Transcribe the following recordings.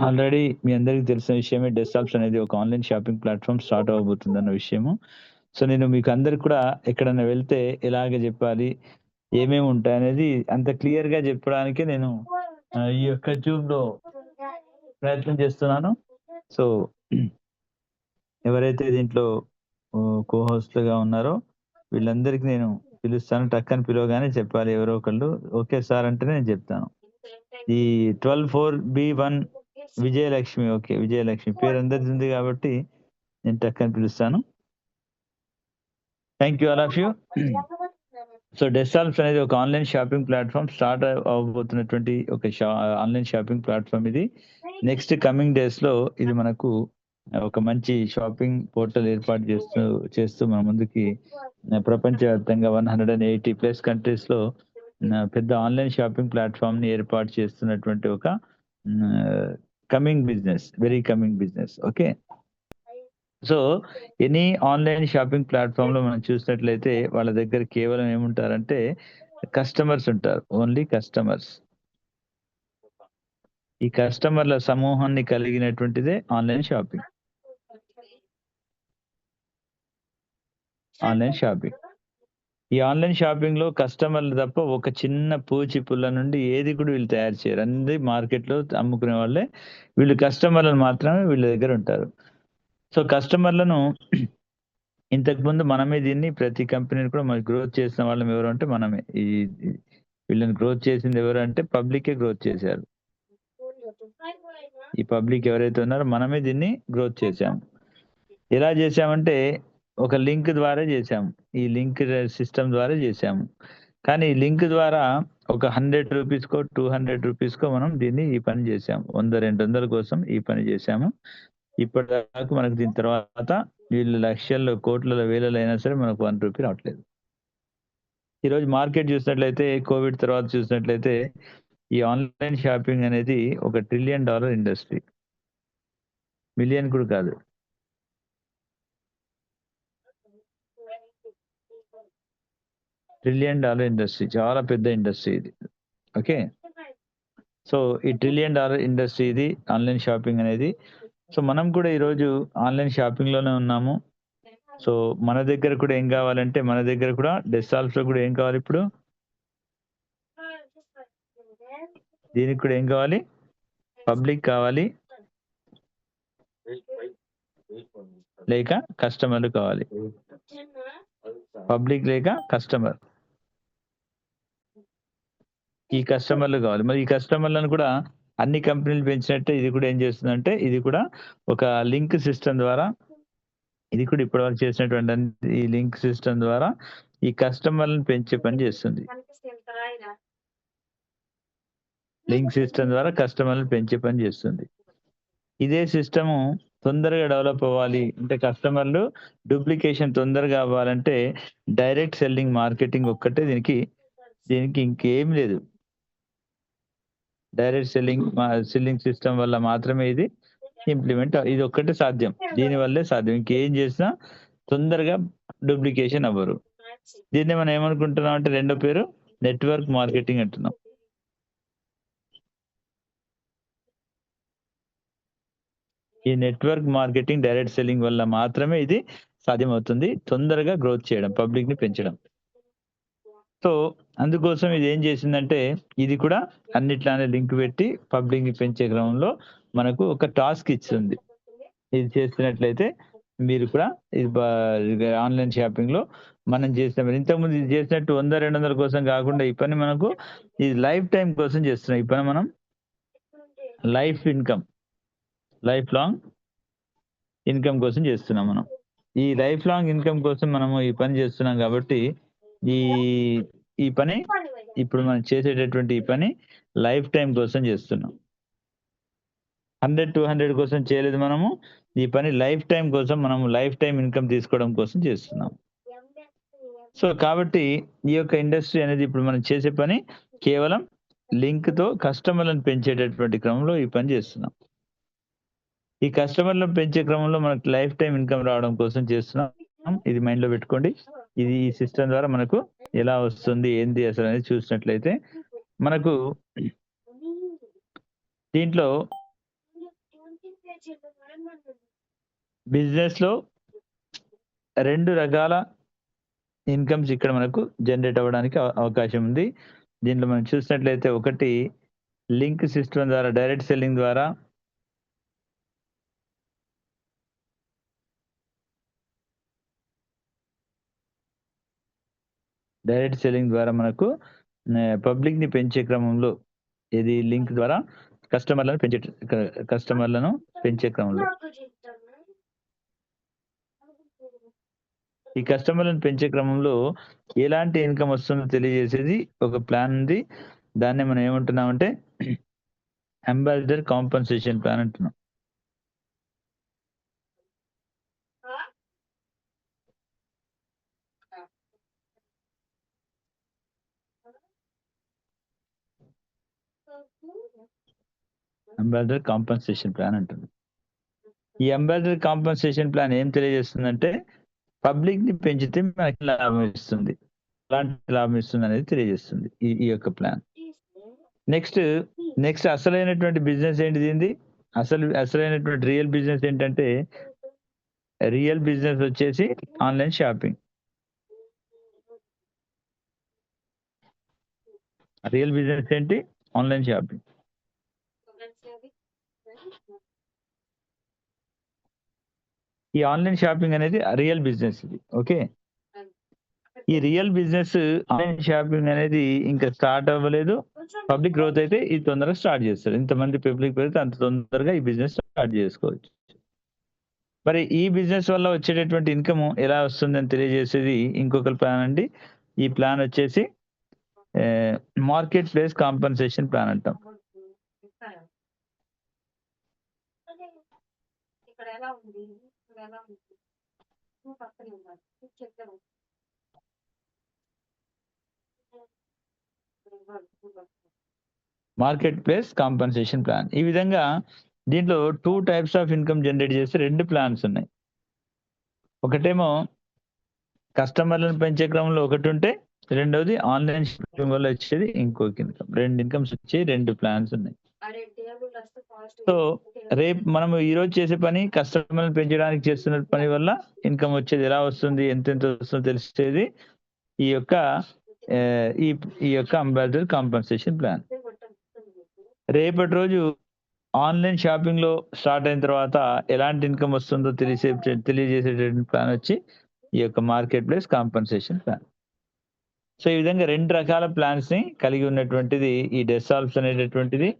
Already మీ అందరికి తెలిసిన విషయమే డెస్క్టాప్స్ అనేది ఒక ఆన్‌లైన్ షాపింగ్ ప్లాట్‌ఫార్మ్ స్టార్ట్ అవ్వబోతుందన్న విషయము. సో, నేను మీకు అందరికి కూడా ఎక్కడైనా వెళ్తే ఎలాగ జెప్పాలి? ఏమేమి ఉంటాయనేది అంత క్లియర్‌గా జెప్పడానికే నేను ఈ యొక్క జూమ్‌లో ప్రయత్నం చేస్తున్నాను. సో, ఎవరైతే దీంట్లో కో హోస్ట్‌లుగా ఉన్నారో వీళ్ళందరికి నేను పిలుస్తాను. టక్కని పిలవగానే చెప్పాలి ఎవరో ఒకళ్ళు. ఓకే సార్ అంటేనే నేను జెప్తాను. ఈ 12/4 B1 విజయలక్ష్మి. ఓకే. విజయలక్ష్మి పేరు అందరిది ఉంది గాబట్టి నేను టక్కని పిలుస్తాను. Thank you all of you. So, డెస్టాల్స్ అనేది ఒక ఆన్‌లైన్ షాపింగ్ ప్లాట్‌ఫార్మ్ స్టార్ట్ అవ్వబోతున్నటువంటి ఒక ఆన్‌లైన్ షాపింగ్ ప్లాట్‌ఫార్మ్ ఇది. నెక్స్ట్ కమింగ్ డేస్‌లో ఇది మనకు ఒక మంచి షాపింగ్ పోర్టల్ ఏర్పాటు చేస్తూ మన ముందుకి ప్రపంచవ్యాప్తంగా 180+ కంట్రీస్‌లో పెద్ద ఆన్‌లైన్ షాపింగ్ ప్లాట్‌ఫార్మ్‌ని ఏర్పాటు చేస్తున్నటువంటి ఒక coming business. Very coming business. Okay. So, any online shopping ప్లాట్‌ఫార్మ్‌లో మనం చూసినట్లయితే వాళ్ళ దగ్గర కేవలం ఏముంటారంటే కస్టమర్స్ ఉంటారు. Only customers. ఈ కస్టమర్‌ల సమూహాన్ని కలిగినటువంటిదే ఆన్‌లైన్ షాపింగ్. Online shopping. ఈ ఆన్‌లైన్ షాపింగ్‌లో కస్టమర్లు తప్ప ఒక చిన్న పూచి పుల్ల నుండి ఏది కూడా వీళ్ళు తయారు చేయరు. అన్నీ మార్కెట్‌లో అమ్ముకునే వాళ్ళే. వీళ్ళు కస్టమర్‌లను మాత్రమే వీళ్ళ దగ్గర ఉంటారు. సో, కస్టమర్‌లను ఇంతకుముందు మనమే దీన్ని ప్రతి కంపెనీని కూడా మరి గ్రోత్ చేసిన వాళ్ళం ఎవరు అంటే మనమే. ఈ వీళ్ళని గ్రోత్ చేసింది ఎవరంటే పబ్లికే గ్రోత్ చేశారు. ఈ పబ్లిక్ ఎవరైతే ఉన్నారో మనమే దీన్ని గ్రోత్ చేశాము. ఎలా చేశామంటే ఒక లింక్ ద్వారా చేశాము. ఈ లింక్ సిస్టమ్ ద్వారా చేశాము. కానీ ఈ లింక్ ద్వారా ఒక రూ. 100కో, రూ. 200కో మనం దీన్ని ఈ పని చేశాము. 100, 200 కోసం ఈ పని చేశాము. ఇప్పటిదాకా మనకు దీని తర్వాత వీళ్ళు లక్షల్లో, కోట్లలో, వేలలో అయినా సరే మనకు రూ. 1 రావట్లేదు. ఈరోజు మార్కెట్ చూసినట్లయితే కోవిడ్ తర్వాత చూసినట్లయితే ఈ ఆన్‌లైన్ షాపింగ్ అనేది ఒక $1 ట్రిలియన్ ఇండస్ట్రీ. మిలియన్ కూడా కాదు. $1 ట్రిలియన్ ఇండస్ట్రీ. చాలా పెద్ద ఇండస్ట్రీ ఇది. ఓకే. సో, ఈ $1 ట్రిలియన్ ఇండస్ట్రీ ఇది ఆన్‌లైన్ షాపింగ్ అనేది. సో, మనం కూడా ఈరోజు ఆన్‌లైన్ షాపింగ్‌లోనే ఉన్నాము. సో, మన దగ్గర కూడా ఏం కావాలంటే మన దగ్గర కూడా డెస్టాల్స్‌లో కూడా ఏం కావాలి ఇప్పుడు? దీనికి కూడా ఏం కావాలి? పబ్లిక్ కావాలి. లేక కస్టమర్‌లు కావాలి. పబ్లిక్ లేక కస్టమర్. ఈ కస్టమర్‌లు కావాలి. మరి ఈ కస్టమర్‌లను కూడా అన్ని కంపెనీలు పెంచినట్టే ఇది కూడా ఏం చేస్తుందంటే ఇది కూడా ఒక లింక్ సిస్టమ్ ద్వారా ఇది కూడా ఇప్పటివరకు చేసినటువంటి ఈ లింక్ సిస్టమ్ ద్వారా ఈ కస్టమర్‌లను పెంచే పని చేస్తుంది. లింక్ సిస్టమ్ ద్వారా కస్టమర్‌లను పెంచే పని చేస్తుంది. ఇదే సిస్టము తొందరగా డెవలప్ అవ్వాలి అంటే కస్టమర్‌లు డూప్లికేషన్ తొందరగా అవ్వాలంటే డైరెక్ట్ సెల్లింగ్ మార్కెటింగ్ ఒక్కటే దీనికి ఇంకేం లేదు. డైరెక్ట్ సెల్లింగ్ సిస్టమ్ వల్ల మాత్రమే ఇది ఇంప్లిమెంట్ ఇది ఒక్కటే సాధ్యం. దీని వల్లే సాధ్యం. ఇంకేం చేసినా తొందరగా డూప్లికేషన్ అవ్వరు. దీన్ని మనం ఏమనుకుంటున్నాం అంటే రెండో పేరు నెట్వర్క్ మార్కెటింగ్ అంటున్నాం. ఈ నెట్వర్క్ మార్కెటింగ్, డైరెక్ట్ సెల్లింగ్ వల్ల మాత్రమే ఇది సాధ్యమవుతుంది. తొందరగా గ్రోత్ చేయడం, పబ్లిక్‌ని పెంచడం. సో, అందుకోసం ఇది ఏం చేసిందంటే ఇది కూడా అన్నిట్లానే లింక్ పెట్టి పబ్లిక్‌ని పెంచే క్రమంలో మనకు ఒక టాస్క్ ఇస్తుంది. ఇది చేస్తున్నట్లయితే మీరు కూడా ఇది ఆన్‌లైన్ షాపింగ్‌లో మనం చేసిన ఇంతకుముందు ఇది చేసినట్టు 100, 200 కోసం కాకుండా ఈ పని మనకు ఇది లైఫ్ టైమ్ కోసం చేస్తున్నాం. ఈ పని మనం లైఫ్ లాంగ్ ఇన్‌కమ్ కోసం చేస్తున్నాం మనం. ఈ లైఫ్ లాంగ్ ఇన్‌కమ్ కోసం మనము ఈ పని చేస్తున్నాం కాబట్టి ఈ ఈ పని ఇప్పుడు మనం చేసేటటువంటి ఈ పని లైఫ్ టైమ్ కోసం చేస్తున్నాం. 100, 200 కోసం చేయలేదు మనము. ఈ పని లైఫ్ టైమ్ కోసం మనము లైఫ్ టైమ్ ఇన్‌కమ్ తీసుకోవడం కోసం చేస్తున్నాం. సో, కాబట్టి ఈ యొక్క ఇండస్ట్రీ అనేది ఇప్పుడు మనం చేసే పని కేవలం లింక్‌తో కస్టమర్‌లను పెంచేటటువంటి క్రమంలో ఈ పని చేస్తున్నాం. ఈ కస్టమర్‌లను పెంచే క్రమంలో మనకు లైఫ్ టైమ్ ఇన్‌కమ్ రావడం కోసం చేస్తున్నాం. ఇది మైండ్‌లో పెట్టుకోండి. ఇది ఈ సిస్టమ్ ద్వారా మనకు ఎలా వస్తుంది? ఏంది అసలనేది చూసినట్లయితే మనకు దీంట్లో బిజినెస్ లో 2 రకాల ఇన్కమ్స్ ఇక్కడ మనకు జనరేట్ అవ్వడానికి అవకాశం ఉంది. దీంట్లో మనం చూసినట్లయితే ఒకటి లింక్ సిస్టమ్ ద్వారా డైరెక్ట్ సెల్లింగ్ ద్వారా మనకు పబ్లిక్ ని పెంచే క్రమంలో ఇది లింక్ ద్వారా కస్టమర్లను పెంచే క్రమంలో ఈ కస్టమర్లను పెంచే క్రమంలో ఎలాంటి ఇన్కమ్ వస్తుందో తెలియజేసేది ఒక ప్లాన్ ఉంది. దాన్ని మనం ఏమంటున్నామంటే అంబాసిడర్ కాంపన్సేషన్ ప్లాన్ అంటున్నాం. అంబాసిడర్ కాంపన్సేషన్ ప్లాన్ అంటుంది. ఈ అంబాసిడర్ కాంపన్సేషన్ ప్లాన్ ఏం తెలియజేస్తుందంటే పబ్లిక్ ని పెంచితే మనకి లాభం ఇస్తుంది, ఎలాంటి లాభం ఇస్తుంది అనేది తెలియజేస్తుంది ఈ యొక్క ప్లాన్. నెక్స్ట్ అసలైనటువంటి బిజినెస్ ఏంటిది? అసలైనటువంటి రియల్ బిజినెస్ ఏంటంటే రియల్ బిజినెస్ వచ్చేసి ఆన్లైన్ షాపింగ్. రియల్ బిజినెస్ ఏంటి? Online shopping. ఈ ఆన్లైన్ షాపింగ్ అనేది రియల్ బిజినెస్ ఇది. ఓకే, ఈ రియల్ బిజినెస్ ఆన్లైన్ షాపింగ్ అనేది ఇంకా స్టార్ట్ అవ్వలేదు. పబ్లిక్ గ్రోత్ అయితే ఇది తొందరగా స్టార్ట్ చేస్తారు. ఇంతమంది పబ్లిక్ పెడితే అంత తొందరగా ఈ బిజినెస్ స్టార్ట్ చేసుకోవచ్చు. మరి ఈ బిజినెస్ వల్ల వచ్చేటటువంటి ఇన్కమ్ ఎలా వస్తుందని తెలియజేసేది ఇంకొక ప్లాన్ అండి. ఈ ప్లాన్ వచ్చేసి మార్కెట్ ప్లేస్ కాంపన్సేషన్ ప్లాన్ అంటాం. Market place compensation plan. ఈ విధంగా దీంట్లో 2 టైప్స్ ఆఫ్ ఇన్కమ్ జనరేట్ చేసే 2 ప్లాన్స్ ఉన్నాయి. ఒకటేమో కస్టమర్లను పెంచే క్రమంలో ఒకటి ఉంటే, రెండోది ఆన్లైన్ షాపింగ్ వల్ల వచ్చేది ఇంకొక ఇన్కమ్. 2 ఇన్కమ్స్ వచ్చే 2 ప్లాన్స్ ఉన్నాయి. సో రేపు మనం ఈరోజు చేసే పని కస్టమర్లను పెంచడానికి చేస్తున్న పని వల్ల ఇన్కమ్ వచ్చేది ఎలా వస్తుంది, ఎంత వస్తుందో తెలిసేది ఈ యొక్క అంబాసిడర్ కాంపన్సేషన్ ప్లాన్. రేపటి రోజు ఆన్లైన్ షాపింగ్ లో స్టార్ట్ అయిన తర్వాత ఎలాంటి ఇన్కమ్ వస్తుందో తెలియజేసేటువంటి ప్లాన్ వచ్చి ఈ యొక్క market place compensation plan. So ఈ విధంగా 2 రకాల ప్లాన్స్ ని కలిగి ఉన్నటువంటిది ఈ డెసాల్వ్స్ అనేటటువంటిది.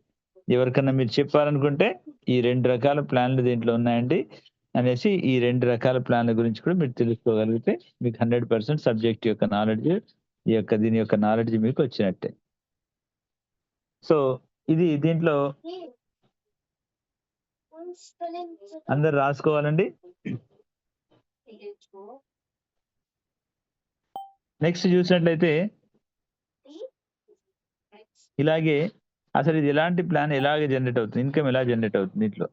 ఎవరికన్నా మీరు చెప్పాలనుకుంటే ఈ 2 రకాల ప్లాన్లు దీంట్లో ఉన్నాయండి అనేసి ఈ 2 రకాల ప్లాన్ల గురించి కూడా మీరు తెలుసుకోగలిగితే మీకు 100% సబ్జెక్ట్ యొక్క నాలెడ్జ్ దీని యొక్క నాలెడ్జ్ మీకు వచ్చినట్టే. సో ఇది దీంట్లో అందరు రాసుకోవాలండి. నెక్స్ట్ చూసినట్లయితే ఇలాగే అసలు ఇది ఎలాంటి ప్లాన్ ఎలాగ జనరేట్ అవుతుంది, ఇన్కమ్ ఎలా జనరేట్ అవుతుంది, దీంట్లో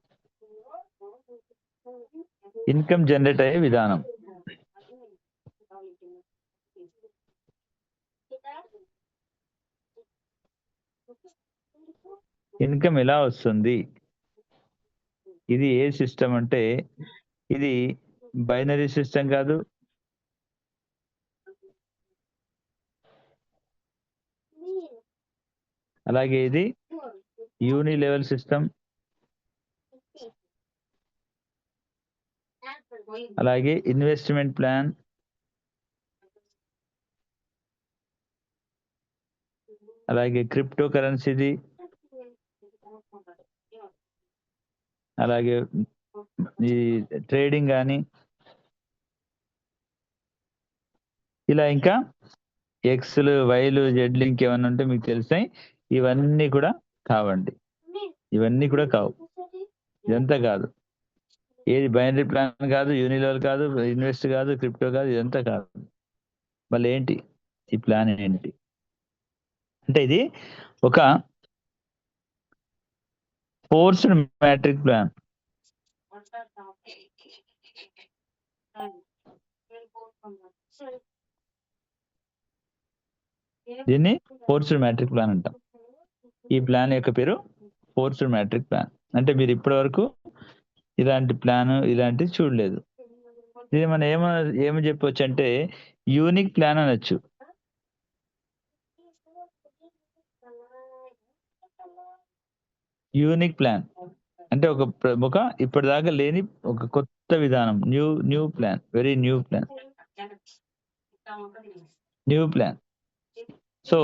ఇన్కమ్ జనరేట్ అయ్యే విధానం. ఇన్కమ్ ఎలా వస్తుంది? ఇది ఏ సిస్టమ్ అంటే ఇది బైనరీ సిస్టమ్ కాదు, అలాగే ఇది యూని లెవెల్ సిస్టమ్, అలాగే ఇన్వెస్ట్మెంట్ ప్లాన్, అలాగే క్రిప్టో కరెన్సీది, అలాగే ఈ ట్రేడింగ్ కానీ ఇలా ఇంకా ఎక్స్లు వైలు జెడ్లు ఇంకేమన్నా ఉంటే మీకు తెలిసాయి. ఇవన్నీ కూడా కావండి, ఇవన్నీ కూడా కావు. ఇదంతా కాదు, ఏది బైనరీ ప్లాన్ కాదు, యూనిలెవెల్ కాదు, ఇన్వెస్ట్ కాదు, క్రిప్టో కాదు, ఇదంతా కాదు. మళ్ళీ ఏంటి ఈ ప్లాన్ ఏంటి అంటే ఇది ఒక ఫోర్స్డ్ మ్యాట్రిక్ ప్లాన్. దీన్ని ఫోర్స్డ్ మ్యాట్రిక్ ప్లాన్ అంటాం. ఈ ప్లాన్ యొక్క పేరు ఫోర్స్డ్ మ్యాట్రిక్ ప్లాన్. అంటే మీరు ఇప్పటి వరకు ఇలాంటి ప్లాన్ ఇలాంటివి చూడలేదు. ఇది మనం ఏమి చెప్పొచ్చు అంటే యూనిక్ ప్లాన్ అనొచ్చు. యూనిక్ ప్లాన్ అంటే ఒక ఇప్పటిదాకా లేని ఒక కొత్త విధానం. New plan. Very new plan. New plan. So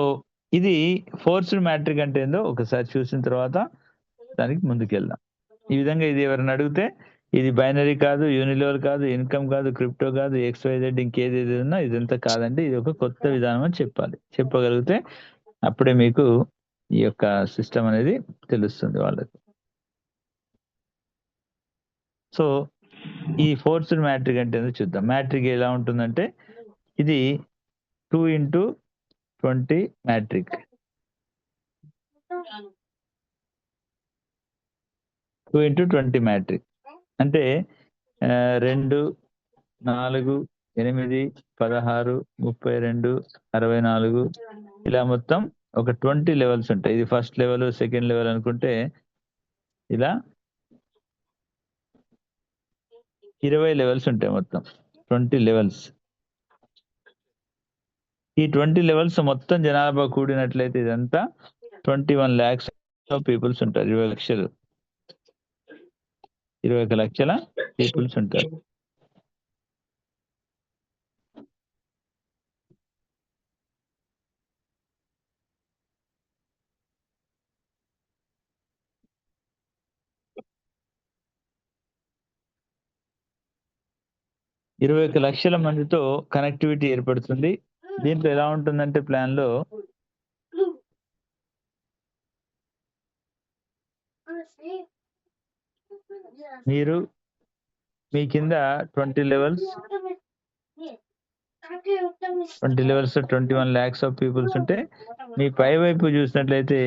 ఇది ఫోర్స్డ్ మ్యాట్రిక్ అంటే ఏందో ఒకసారి చూసిన తర్వాత దానికి ముందుకెళ్దాం. ఈ విధంగా ఇది ఎవరైనా అడిగితే ఇది బైనరీ కాదు, యూనిలెవర్ కాదు, ఇన్కమ్ కాదు, క్రిప్టో కాదు, XYZ ఇంకేదేది ఉన్నా ఇదంతా కాదండి. ఇది ఒక కొత్త విధానం అని చెప్పాలి. చెప్పగలిగితే అప్పుడే మీకు ఈ యొక్క సిస్టమ్ అనేది తెలుస్తుంది వాళ్ళకి. సో ఈ ఫోర్స్డ్ మ్యాట్రిక్ అంటే ఏందో చూద్దాం. మ్యాట్రిక్ ఎలా ఉంటుందంటే ఇది 2x20 మ్యాట్రిక్. 2x20 మ్యాట్రిక్ అంటే 2, 4, 8, 16, 32, 64 ఇలా మొత్తం ఒక 20 లెవెల్స్ ఉంటాయి. ఇది ఫస్ట్ లెవెల్, సెకండ్ లెవెల్ అనుకుంటే ఇలా 20 లెవెల్స్ ఉంటాయి మొత్తం. 20 లెవెల్స్. ఈ 20 లెవెల్స్ మొత్తం జనాభా కూడినట్లయితే ఇదంతా 21 lakhs ఆఫ్ పీపుల్స్ ఉంటారు. 20 లక్షలు. 21 లక్షల పీపుల్స్ ఉంటారు. ఇరవై 21 లక్షల మందితో కనెక్టివిటీ ఏర్పడుతుంది. దీంట్లో ఎలా ఉంటుందంటే ప్లాన్ లో మీరు మీ కింద 20 లెవెల్స్ 21 lakhs ఆఫ్ పీపుల్స్ ఉంటే మీ పై వైపు చూసినట్లయితే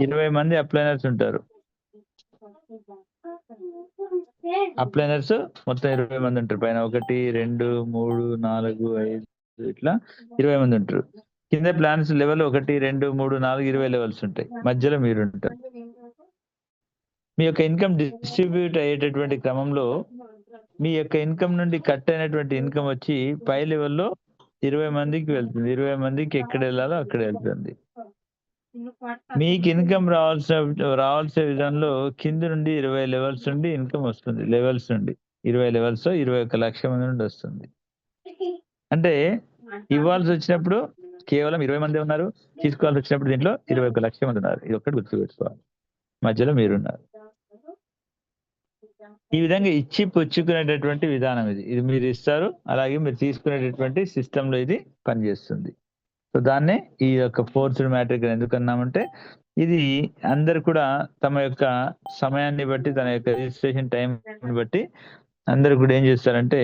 20 మంది అప్లైనర్స్ ఉంటారు. అప్లైనర్స్ మొత్తం 20 మంది ఉంటారు. పైన 1, 2, 3, 4, 5 ఇట్లా 20 మంది ఉంటారు. కింద ప్లాన్స్ లెవెల్ 1, 2, 3, 4, 20 లెవెల్స్ ఉంటాయి. మధ్యలో మీరు ఉంటారు. మీ యొక్క ఇన్కమ్ డిస్ట్రిబ్యూట్ అయ్యేటటువంటి క్రమంలో మీ యొక్క ఇన్కమ్ నుండి కట్ అయినటువంటి ఇన్కమ్ వచ్చి పై లెవెల్లో 20 మందికి వెళ్తుంది. 20 మందికి ఎక్కడ వెళ్ళాలో అక్కడ వెళ్తుంది. మీకు ఇన్కమ్ రావాల్సిన విధానంలో కింద నుండి 20 లెవెల్స్ నుండి ఇన్కమ్ వస్తుంది. లెవెల్స్ నుండి 20 లెవెల్స్ 21 లక్ష మంది నుండి వస్తుంది. అంటే ఇవ్వాల్సి వచ్చినప్పుడు కేవలం 20 మంది ఉన్నారు. తీసుకోవాల్సి వచ్చినప్పుడు దీంట్లో 21 లక్ష మంది ఉన్నారు. ఇది ఒక్కటి గుర్తుపెట్టుకోవాలి. మధ్యలో మీరున్నారు. ఈ విధంగా ఇచ్చి పుచ్చుకునేటటువంటి విధానం ఇది. ఇది మీరు ఇస్తారు, అలాగే మీరు తీసుకునేటటువంటి సిస్టమ్ లో ఇది పనిచేస్తుంది. సో దాన్నే ఈ యొక్క ఫోర్స్డ్ మ్యాట్రిక్ ఎందుకు అన్నామంటే ఇది అందరు కూడా తమ యొక్క సమయాన్ని బట్టి, తన యొక్క రిజిస్ట్రేషన్ టైం బట్టి అందరు కూడా ఏం చేస్తారంటే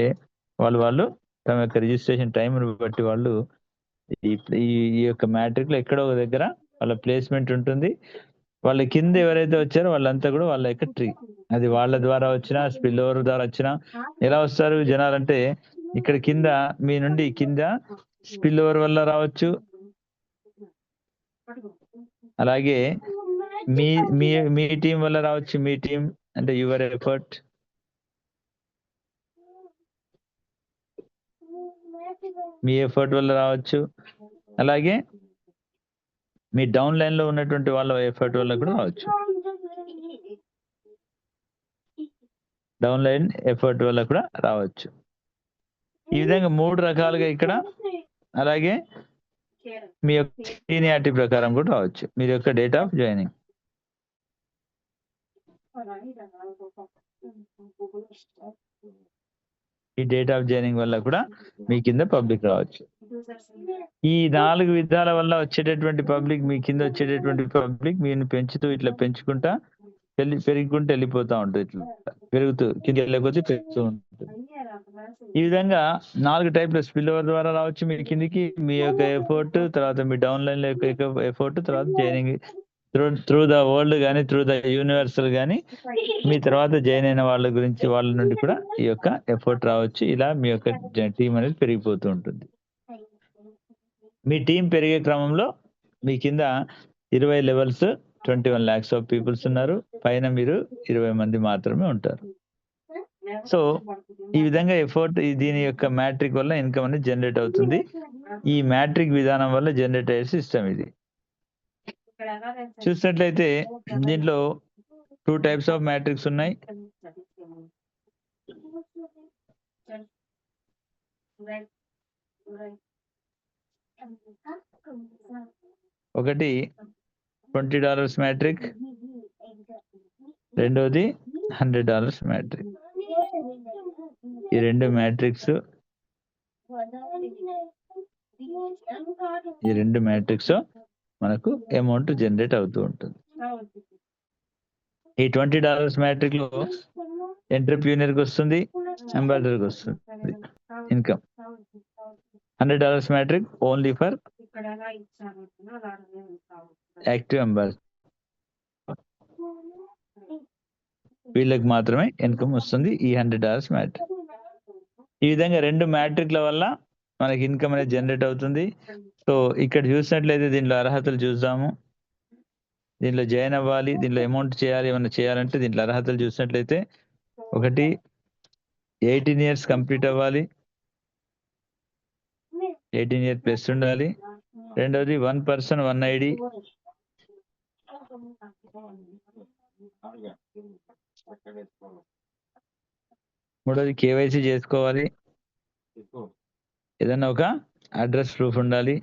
వాళ్ళు తమ యొక్క రిజిస్ట్రేషన్ టైం బట్టి వాళ్ళు ఈ యొక్క మ్యాట్రిక్ లో ఎక్కడో ఒక దగ్గర వాళ్ళ ప్లేస్మెంట్ ఉంటుంది. వాళ్ళ కింద ఎవరైతే వచ్చారో వాళ్ళంతా కూడా వాళ్ళ యొక్క ట్రీ, అది వాళ్ళ ద్వారా వచ్చినా, స్పిల్ ఓవర్ ద్వారా వచ్చినా. ఎలా వస్తారు జనాలంటే ఇక్కడ కింద మీ నుండి కింద స్పిల్ ఓవర్ వల్ల రావచ్చు, అలాగే మీ మీ మీ టీం వల్ల రావచ్చు. మీ టీం అంటే యువర్ ఎఫర్ట్, మీ ఎఫర్ట్ వల్ల రావచ్చు. అలాగే మీ డౌన్ లైన్ లో ఉన్నటువంటి వాళ్ళ ఎఫర్ట్ వల్ల కూడా రావచ్చు. డౌన్ లైన్ ఎఫర్ట్ వల్ల కూడా రావచ్చు. ఈ విధంగా 3 రకాలుగా ఇక్కడ, అలాగే మీ యొక్క సీనియారిటీ ప్రకారం కూడా రావచ్చు. మీ యొక్క డేట్ ఆఫ్ జాయినింగ్, ఈ డేట్ ఆఫ్ జాయినింగ్ వల్ల కూడా మీ కింద పబ్లిక్ రావచ్చు. ఈ 4 విధాల వల్ల వచ్చేటటువంటి పబ్లిక్, మీ కింద వచ్చేటటువంటి పబ్లిక్ మీరు పెంచుతూ ఇట్లా పెంచుకుంటా పెరుగుకుంటూ వెళ్ళిపోతా ఉంటుంది. ఇట్లా పెరుగుతూ కింద లేకపోతే పెరుగుతూ ఉంటుంది. ఈ విధంగా 4 టైప్ల స్పిల్ ఓవర్ ద్వారా రావచ్చు మీ కిందికి. మీ యొక్క ఎఫర్ట్, తర్వాత మీ డౌన్ లైన్ యొక్క ఎఫర్ట్, తర్వాత జాయినింగ్ త్రూ ద వరల్డ్ కానీ, త్రూ ద యూనివర్సల్ కానీ, మీ తర్వాత జాయిన్ అయిన వాళ్ళ గురించి వాళ్ళ నుండి కూడా ఈ యొక్క ఎఫర్ట్ రావచ్చు. ఇలా మీ యొక్క టీం అనేది పెరిగిపోతూ ఉంటుంది. మీ టీం పెరిగే క్రమంలో మీ కింద 20 లెవెల్స్ 21 lakhs ఆఫ్ పీపుల్స్ ఉన్నారు. పైన మీరు 20 మంది మాత్రమే ఉంటారు. సో ఈ విధంగా ఎఫర్ట్ దీని యొక్క మ్యాట్రిక్ వల్ల ఇన్కమ్ అనేది జనరేట్ అవుతుంది. ఈ మ్యాట్రిక్ విధానం వల్ల జనరేట్ అయ్యే సిస్టమ్ ఇది. చూసినట్లయితే దీంట్లో 2 టైప్స్ ఆఫ్ మ్యాట్రిక్స్ ఉన్నాయి. ఒకటి $20 మ్యాట్రిక్, రెండోది $100 మ్యాట్రిక్. ఈ రెండు మ్యాట్రిక్స్ మనకు అమౌంట్ జనరేట్ అవుతూ ఉంటుంది. ఈ $20 మ్యాట్రిక్ లో ఎంటర్‌ప్రెన్యూర్ కి వస్తుంది, అంబాసిడర్ కి వస్తుంది income. $100 matrix only for active ambassador, వీళ్ళకి మాత్రమే ఇన్కమ్ వస్తుంది ఈ $100 మ్యాట్రిక్. ఈ విధంగా 2 మ్యాట్రిక్ల వల్ల మనకి ఇన్కమ్ అనేది జనరేట్ అవుతుంది. సో ఇక్కడ చూసినట్లయితే దీనిలో అర్హతలు చూద్దాము. దీనిలో జాయిన్ అవ్వాలి, దీనిలో అమౌంట్ చేయాలి, ఏమన్నా చేయాలంటే దీంట్లో అర్హతలు చూసినట్లయితే ఒకటి 18 years కంప్లీట్ అవ్వాలి, 18 years ప్లస్ ఉండాలి. రెండవది 1 person 1 ID. మూడవది KYC చేసుకోవాలి, ఏదన్నా ఒక అడ్రస్ ప్రూఫ్ ఉండాలి.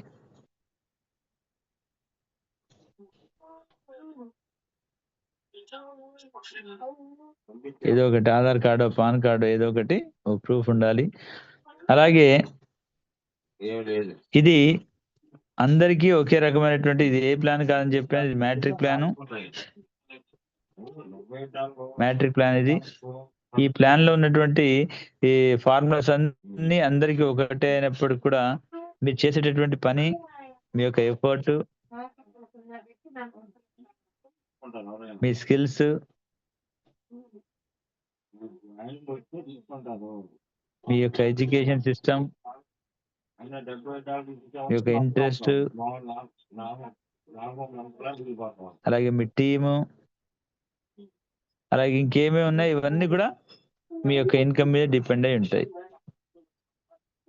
ఏదో ఒకటి ఆధార్ కార్డు, పాన్ కార్డు, ఏదో ఒకటి ప్రూఫ్ ఉండాలి. అలాగే ఇది అందరికీ ఒకే రకమైనటువంటి, ఇది ఏ ప్లాన్ కాదని చెప్పాను, ఇది మ్యాట్రిక్ ప్లాను. మ్యాట్రిక్ ప్లాన్ ఇది. ఈ ప్లాన్ లో ఉన్నటువంటి ఈ ఫార్ములాస్ అన్ని అందరికీ ఒకటే అయినప్పటికీ కూడా మీరు చేసేటటువంటి పని, మీ యొక్క ఎఫర్ట్, మీ స్కిల్స్, మీ యొక్క ఎడ్యుకేషన్ సిస్టమ్, మీ యొక్క ఇంట్రెస్ట్, అలాగే మీ టీము, అలాగే ఇంకేమేమి ఉన్నాయి, ఇవన్నీ కూడా మీ యొక్క ఇన్కమ్ మీద డిపెండ్ అయి ఉంటాయి.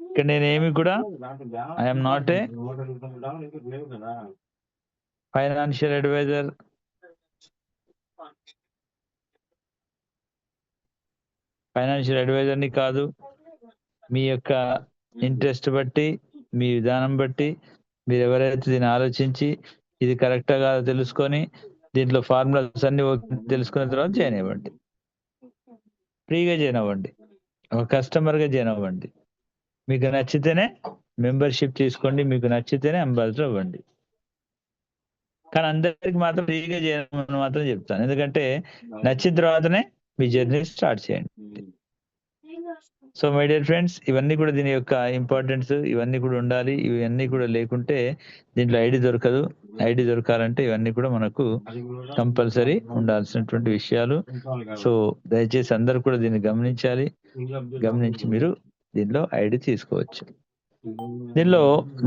ఇక్కడ నేనేమి కూడా I'm not a financial advisor, ని కాదు. మీ యొక్క ఇంట్రెస్ట్ బట్టి, మీ విధానం బట్టి మీరు ఎవరైతే దీన్ని ఆలోచించి ఇది కరెక్టా కాదో తెలుసుకొని దీంట్లో ఫార్ములాస్ అన్ని తెలుసుకున్న తర్వాత జాయిన్ అవ్వండి. ఫ్రీగా జాయిన్ అవ్వండి, ఒక కస్టమర్గా జాయిన్ అవ్వండి. మీకు నచ్చితేనే మెంబర్షిప్ తీసుకోండి, మీకు నచ్చితేనే అంబాసిడర్ అవ్వండి. కానీ అందరికి మాత్రం ఫ్రీగా చేయమని మాత్రం చెప్తాను, ఎందుకంటే నచ్చిన తర్వాతనే మీ జర్నీ స్టార్ట్ చేయండి. సో మై డియర్ ఫ్రెండ్స్, ఇవన్నీ కూడా దీని యొక్క ఇంపార్టెన్స్, ఇవన్నీ కూడా ఉండాలి. ఇవన్నీ కూడా లేకుంటే దీంట్లో ఐడి దొరకదు. ఐడి దొరకాలంటే ఇవన్నీ కూడా మనకు కంపల్సరీ ఉండాల్సినటువంటి విషయాలు. సో దయచేసి అందరూ కూడా దీన్ని గమనించాలి. గమనించి మీరు దీనిలో ఐడి తీసుకోవచ్చు. దీనిలో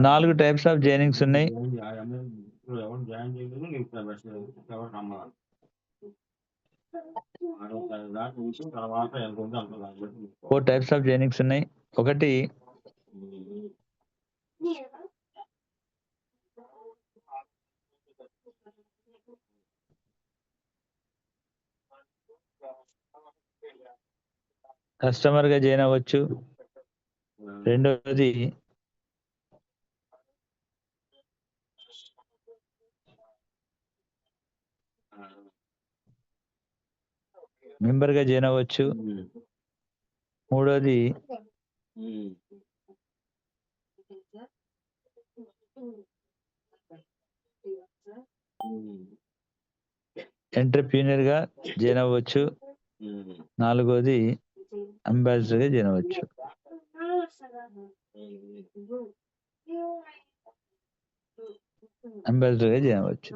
4 టైప్స్ ఆఫ్ జాయినింగ్స్ ఉన్నాయి. 4 టైప్స్ ఆఫ్ జాయినింగ్స్ ఉన్నాయి. ఒకటి కస్టమర్ గా జాయిన్ అవ్వచ్చు. రెండవది మెంబర్ గా జాయిన్ అవ్వచ్చు. మూడోది ఎంటర్‌ప్రెన్యూర్ గా జాయిన్ అవ్వచ్చు. నాలుగోది అంబాసిడర్ గా జాయిన్ అవ్వచ్చు. అంబాసిడర్ గా జాయిన్ అవ్వచ్చు.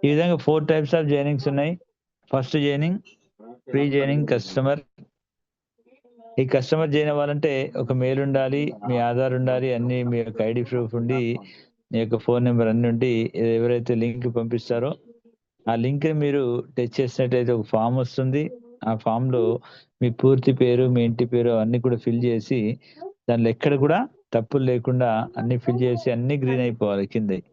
ఈ విధంగా 4 టైప్స్ ఆఫ్ జాయినింగ్స్ ఉన్నాయి. First joining pre joining customer. ఈ కస్టమర్ జాయిన్ అవ్వాలంటే ఒక మెయిల్ ఉండాలి, మీ ఆధార్ ఉండాలి, అన్ని మీ యొక్క ఐడి ప్రూఫ్ ఉండి, మీ యొక్క ఫోన్ నెంబర్ అన్ని ఉండి, ఎవరైతే లింక్ పంపిస్తారో ఆ లింక్‌ని మీరు టచ్ చేసినట్టయితే ఒక ఫార్మ్ వస్తుంది. ఆ ఫార్మ్‌లో మీ పూర్తి పేరు, మీ ఇంటి పేరు అవన్నీ కూడా ఫిల్ చేసి, దాంట్లో ఎక్కడ కూడా తప్పులు లేకుండా అన్నీ ఫిల్ చేసి అన్నీ గ్రీన్ అయిపోవాలి కిందయి.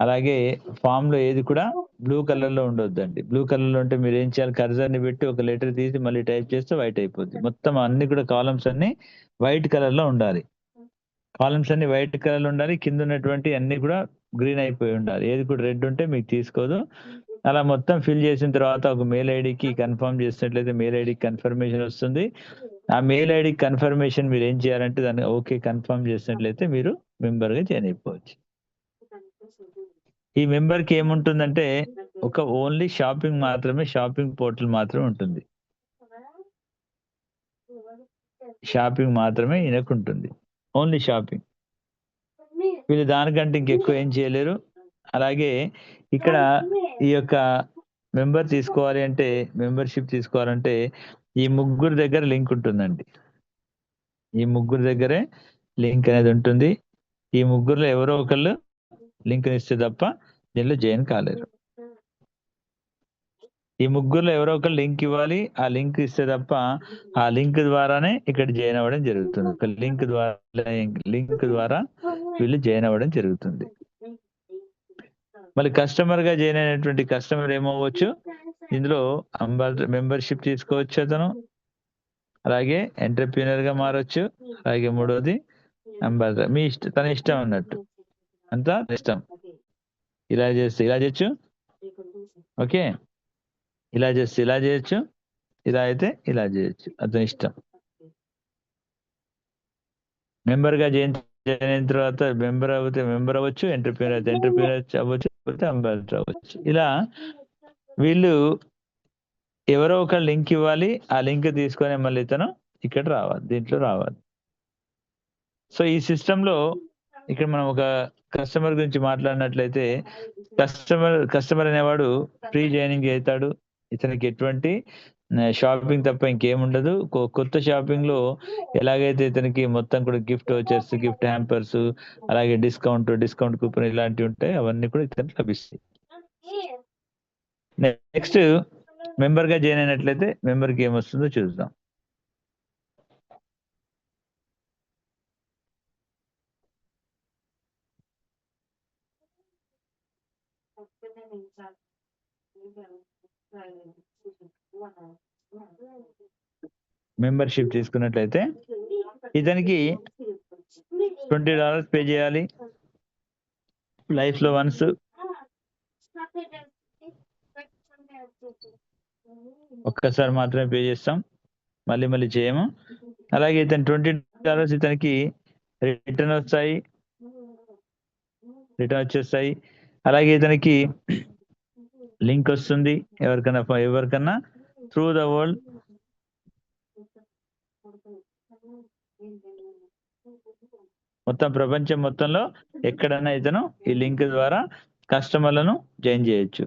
అలాగే ఫార్మ్‌లో ఏది కూడా బ్లూ కలర్‌లో ఉండొద్దండి. బ్లూ కలర్‌లో ఉంటే మీరేం చేయాలి కర్సర్‌ని పెట్టి ఒక లెటర్ తీసి మళ్ళీ టైప్ చేస్తే వైట్ అయిపోద్ది. మొత్తం అన్నీ కూడా కాలమ్స్ అన్నీ వైట్ కలర్‌లో ఉండాలి. కాలమ్స్ అన్నీ వైట్ కలర్‌లో ఉండాలి. కిందున్నటువంటి అన్నీ కూడా గ్రీన్ అయిపోయి ఉండాలి. ఏది కూడా రెడ్ ఉంటే మీకు తీసుకోదు. అలా మొత్తం ఫిల్ చేసిన తర్వాత ఒక మెయిల్ ఐడీకి కన్ఫర్మ్ చేసినట్లయితే మెయిల్ ఐడీకి కన్ఫర్మేషన్ వస్తుంది. ఆ మెయిల్ ఐడీ కన్ఫర్మేషన్ మీరేం చేయాలంటే దాన్ని ఓకే కన్ఫర్మ్ చేసినట్లయితే మీరు మెంబర్‌గా జాయిన్ అయిపోవచ్చు. ఈ మెంబర్‌కి ఏముంటుందంటే ఒక ఓన్లీ షాపింగ్ మాత్రమే షాపింగ్ పోర్టల్ మాత్రమే ఉంటుంది. షాపింగ్ మాత్రమే ఈయనకుంటుంది. Only shopping. వీళ్ళు దానికంటే ఇంకెక్కువ ఏం చేయలేరు. అలాగే ఇక్కడ ఈ యొక్క మెంబర్‌షిప్ తీసుకోవాలంటే ఈ ముగ్గురు దగ్గర లింక్ ఉంటుందండి. ఈ ముగ్గురు దగ్గరే లింక్ అనేది ఉంటుంది. ఈ ముగ్గురిలో ఎవరో ఒకళ్ళు లింక్‌నిస్తే తప్ప దీనిలో జాయిన్ కాలేరు. ఈ ముగ్గురిలో ఎవరో ఒకళ్ళు లింక్ ఇవ్వాలి. ఆ లింక్ ఇస్తే తప్ప ఆ లింక్ ద్వారానే ఇక్కడ జాయిన్ అవ్వడం జరుగుతుంది. ఒక లింక్ ద్వారా వీళ్ళు జాయిన్ అవ్వడం జరుగుతుంది. మళ్ళీ కస్టమర్‌గా జాయిన్ అయినటువంటి కస్టమర్ ఏమవ్వచ్చు? ఇందులో మెంబర్‌షిప్ తీసుకోవచ్చు అతను. అలాగే ఎంటర్‌ప్రెన్యూర్‌గా మారొచ్చు. అలాగే మూడోది అంబాసిడర్. తన ఇష్టం అన్నట్టు. అంతా ఇష్టం. ఇలా చేస్తే ఇలా చేయొచ్చు. ఓకే. ఇలా చేస్తే ఇలా చేయొచ్చు. ఇలా అయితే ఇలా చేయొచ్చు. అతని ఇష్టం. మెంబర్‌గా జాయిన్ అయిన తర్వాత మెంబర్ అవుతే మెంబర్ అవ్వచ్చు. ఎంటర్‌ప్రెన్యూర్ అయితే ఎంటర్‌ప్రెన్యూర్ అవ్వచ్చు. లేకపోతే అంబాసిడర్ అవ్వచ్చు. ఇలా వీళ్ళు ఎవరో ఒకళ్ళు లింక్ ఇవ్వాలి. ఆ లింక్ తీసుకొని మళ్ళీ ఇతను ఇక్కడ రావాలి. దీంట్లో రావాలి. సో, ఈ సిస్టమ్‌లో ఇక్కడ మనం ఒక కస్టమర్ గురించి మాట్లాడినట్లయితే కస్టమర్ అనేవాడు ప్రీ జాయినింగ్ అయితాడు. ఇతనికి ఎటువంటి షాపింగ్ తప్ప ఇంకేముండదు. కొత్త షాపింగ్‌లో ఎలాగైతే ఇతనికి మొత్తం కూడా గిఫ్ట్ వోచర్స్, గిఫ్ట్ హ్యాంపర్స్ అలాగే డిస్కౌంట్ కూపన్ ఇలాంటివి ఉంటాయి. అవన్నీ కూడా ఇతనికి లభిస్తాయి. నెక్స్ట్ మెంబర్‌గా జాయిన్ అయినట్లయితే మెంబర్‌కి ఏమొస్తుందో చూద్దాం. మెంబర్‌షిప్ తీసుకున్నట్లయితే ఇతనికి $20 పే చేయాలి. లైఫ్‌లో వన్స్. ఒక్కసారి మాత్రమే పే చేస్తాం. మళ్ళీ చేయము. అలాగే ఇతను $20 ఇతనికి రిటర్న్ వస్తాయి. రిటర్న్ వచ్చేస్తాయి. అలాగే ఇతనికి లింక్ వస్తుంది. ఎవరికన్నా త్రూ ద వరల్డ్ మొత్తం ప్రపంచం మొత్తంలో ఎక్కడన్నా ఇతను ఈ లింక్ ద్వారా కస్టమర్‌లను జాయిన్ చేయొచ్చు.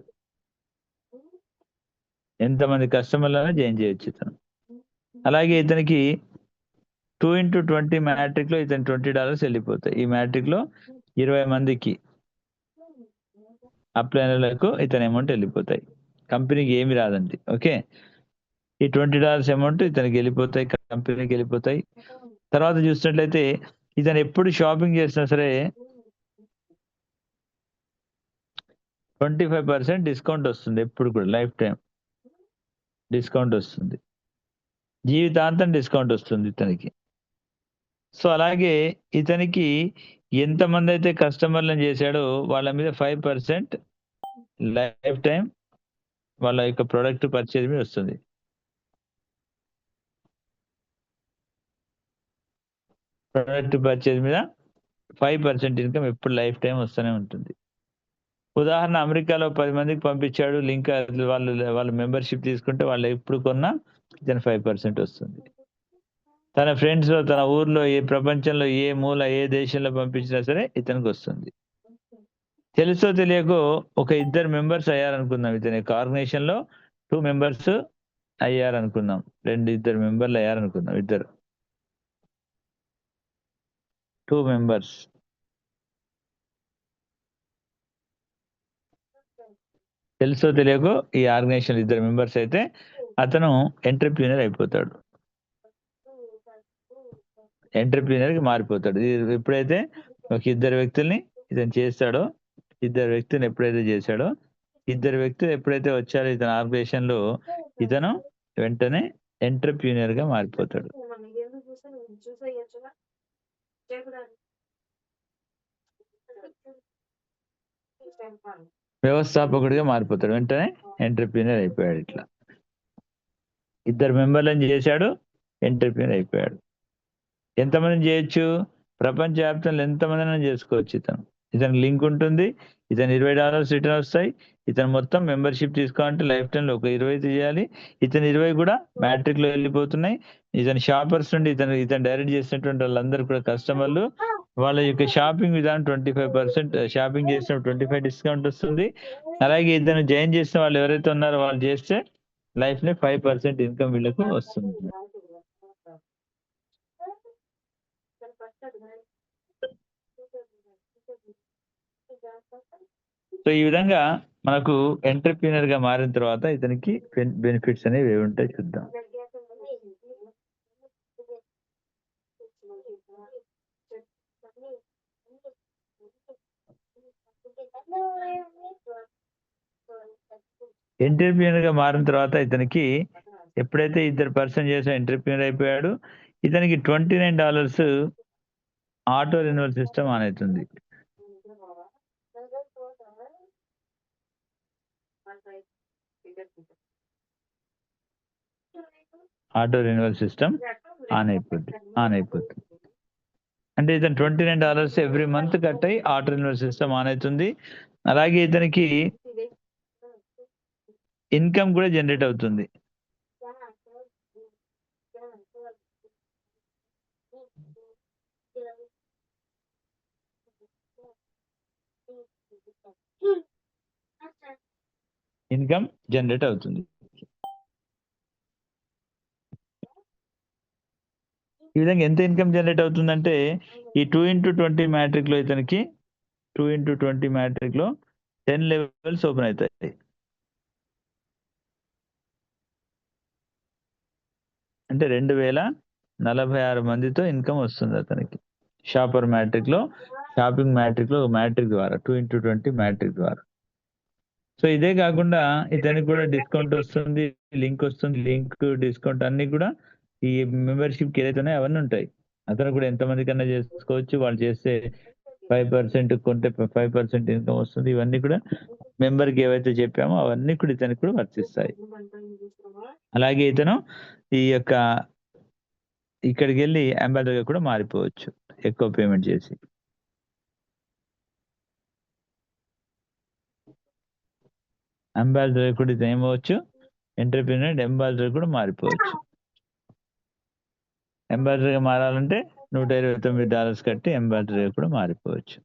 ఎంతమంది కస్టమర్‌లను జాయిన్ చేయొచ్చు ఇతను. అలాగే ఇతనికి 2x20 మ్యాట్రిక్‌లో ఇతను $20 వెళ్ళిపోతాయి. ఈ మ్యాట్రిక్‌లో 20 మందికి అప్లైనర్లకు ఇతని అమౌంట్ వెళ్ళిపోతాయి. కంపెనీకి ఏమి రాదండి. ఓకే. ఈ $20 అమౌంట్ ఇతనికి వెళ్ళిపోతాయి. కంపెనీకి వెళ్ళిపోతాయి. తర్వాత చూసినట్లయితే ఇతను ఎప్పుడు షాపింగ్ చేసినా సరే 25% డిస్కౌంట్ వస్తుంది. ఎప్పుడు కూడా లైఫ్ టైమ్ డిస్కౌంట్ వస్తుంది. జీవితాంతం డిస్కౌంట్ వస్తుంది ఇతనికి. సో, అలాగే ఇతనికి ఎంతమందైతే కస్టమర్‌లను చేశాడో వాళ్ళ మీద 5% లైఫ్ టైమ్ వాళ్ళ యొక్క ప్రొడక్ట్ పర్చేజ్ మీద వస్తుంది. ప్రొడక్ట్ పర్చేజ్ మీద 5% ఇన్‌కమ్ ఎప్పుడు లైఫ్ టైమ్ వస్తూనే ఉంటుంది. ఉదాహరణ అమెరికాలో 10 మందికి పంపించాడు. లింక్ వాళ్ళు మెంబర్‌షిప్ తీసుకుంటే వాళ్ళు ఎప్పుడు కొన్నా ఇతను 5% వస్తుంది. తన ఫ్రెండ్స్‌లో, తన ఊర్లో, ప్రపంచంలో ఏ మూల, ఏ దేశంలో పంపించినా సరే ఇతనికొస్తుంది. తెలుసో తెలియకో ఒక ఇద్దరు మెంబర్స్ అయ్యారనుకుందాం. ఇతని యొక్క ఆర్గనైజేషన్‌లో 2 మెంబర్స్ అయ్యారనుకుందాం. ఇద్దరు మెంబర్‌లు అయ్యారనుకుందాం. ఇద్దరు. 2 మెంబర్స్. తెలుసో తెలియకో ఈ ఆర్గనైజేషన్ ఇద్దరు మెంబర్స్ అయితే అతను ఎంటర్‌ప్రెన్యూర్ అయిపోతాడు. ఎంటర్‌ప్రెన్యూర్‌గా మారిపోతాడు. ఎప్పుడైతే ఒక ఇద్దరు వ్యక్తుల్ని ఇతను చేస్తాడో, ఇద్దరు వ్యక్తుల్ని ఎప్పుడైతే చేశాడో, ఇద్దరు వ్యక్తులు ఎప్పుడైతే వచ్చారో ఇతని ఆర్గనైజేషన్‌లో ఇతను వెంటనే ఎంటర్‌ప్రెన్యూర్‌గా మారిపోతాడు. వ్యవస్థాపకుడిగా మారిపోతాడు. వెంటనే ఎంటర్‌ప్రెన్యూర్ అయిపోయాడు ఇట్లా. ఇద్దరు మెంబర్‌లని చేశాడు. ఎంటర్‌ప్రెన్యూర్ అయిపోయాడు. ఎంతమందిని చేయొచ్చు? ప్రపంచవ్యాప్తంలో ఎంతమందినైనా చేసుకోవచ్చు ఇతను. ఇతనికి లింక్ ఉంటుంది. ఇతను $20 రిటర్న్ వస్తాయి. ఇతను మొత్తం మెంబర్‌షిప్ తీసుకోవాలంటే లైఫ్ టైమ్‌లో ఒక 20 చేయాలి. ఇతను 20 కూడా మ్యాట్రిక్‌లో వెళ్ళిపోతున్నాయి. ఇతని షాపర్స్ నుండి ఇతను డైరెక్ట్ చేసినటువంటి వాళ్ళందరూ కూడా కస్టమర్‌లు వాళ్ళ యొక్క షాపింగ్ విధానం 25% షాపింగ్ చేసినప్పుడు 25 డిస్కౌంట్ వస్తుంది. అలాగే ఇతను జాయిన్ చేసిన వాళ్ళు ఎవరైతే ఉన్నారో వాళ్ళు చేస్తే లైఫ్‌లో 5% ఇన్‌కమ్ వీళ్ళకు వస్తుంది. సో, ఈ విధంగా మనకు ఎంటర్‌ప్రెన్యూర్‌గా మారిన తర్వాత ఇతనికి బెనిఫిట్స్ అనేవి ఏవుంటాయో చూద్దాం. ఎంటర్‌ప్రెన్యూర్‌గా మారిన తర్వాత ఇతనికి ఎప్పుడైతే ఇద్దరు పర్సన్ చేసి ఎంటర్‌ప్రెన్యూర్ అయిపోయాడు, ఇతనికి $29 ఆటో రెన్యువల్ సిస్టమ్ ఆన్ అయితుంది. ఆటో రెన్యువల్ సిస్టమ్ ఆన్ అయిపోద్ది. అంటే ఇతను $29 ఎవ్రీ మంత్ కట్ అయ్యి ఆటో రెన్యువల్ సిస్టమ్ ఆన్ అయితుంది. అలాగే ఇతనికి ఇన్‌కమ్ కూడా జనరేట్ అవుతుంది. ఇన్‌కమ్ జనరేట్ అవుతుంది. ఈ విధంగా ఎంత ఇన్‌కమ్ జనరేట్ అవుతుందంటే ఈ 2x20 మ్యాట్రిక్‌లో ఇతనికి 2x20 మ్యాట్రిక్‌లో 10 లెవెల్స్ ఓపెన్ అయితాయి. అంటే 2046 మందితో ఇన్‌కమ్ వస్తుంది అతనికి. షాపింగ్ మ్యాట్రిక్‌లో మ్యాట్రిక్ ద్వారా 2x20 మ్యాట్రిక్ ద్వారా. సో, ఇదే కాకుండా ఇతనికి కూడా డిస్కౌంట్ వస్తుంది. లింక్ డిస్కౌంట్ అన్నీ కూడా ఈ మెంబర్‌షిప్‌కి ఏదైతే ఉన్నాయో అవన్నీ ఉంటాయి. అతను కూడా ఎంతమంది కన్నా చేసుకోవచ్చు. వాళ్ళు చేస్తే 5% కొంటే 5% ఇన్‌కమ్ వస్తుంది. ఇవన్నీ కూడా మెంబర్‌కి ఏవైతే చెప్పామో అవన్నీ కూడా ఇతనికి కూడా వర్తిస్తాయి. అలాగే ఇతను ఈ యొక్క ఇక్కడికెళ్ళి అంబాసిడర్‌గా కూడా మారిపోవచ్చు. ఎక్కువ పేమెంట్ చేసి. అంబాసిడర్ కూడా ఇతను ఏమవ్వచ్చు? ఎంటర్‌ప్రెన్యూర్ అంబాసిడర్ కూడా మారిపోవచ్చు. అంబాసిడర్‌గా మారాలంటే $129 కట్టి అంబాసిడర్‌గా కూడా మారిపోవచ్చు.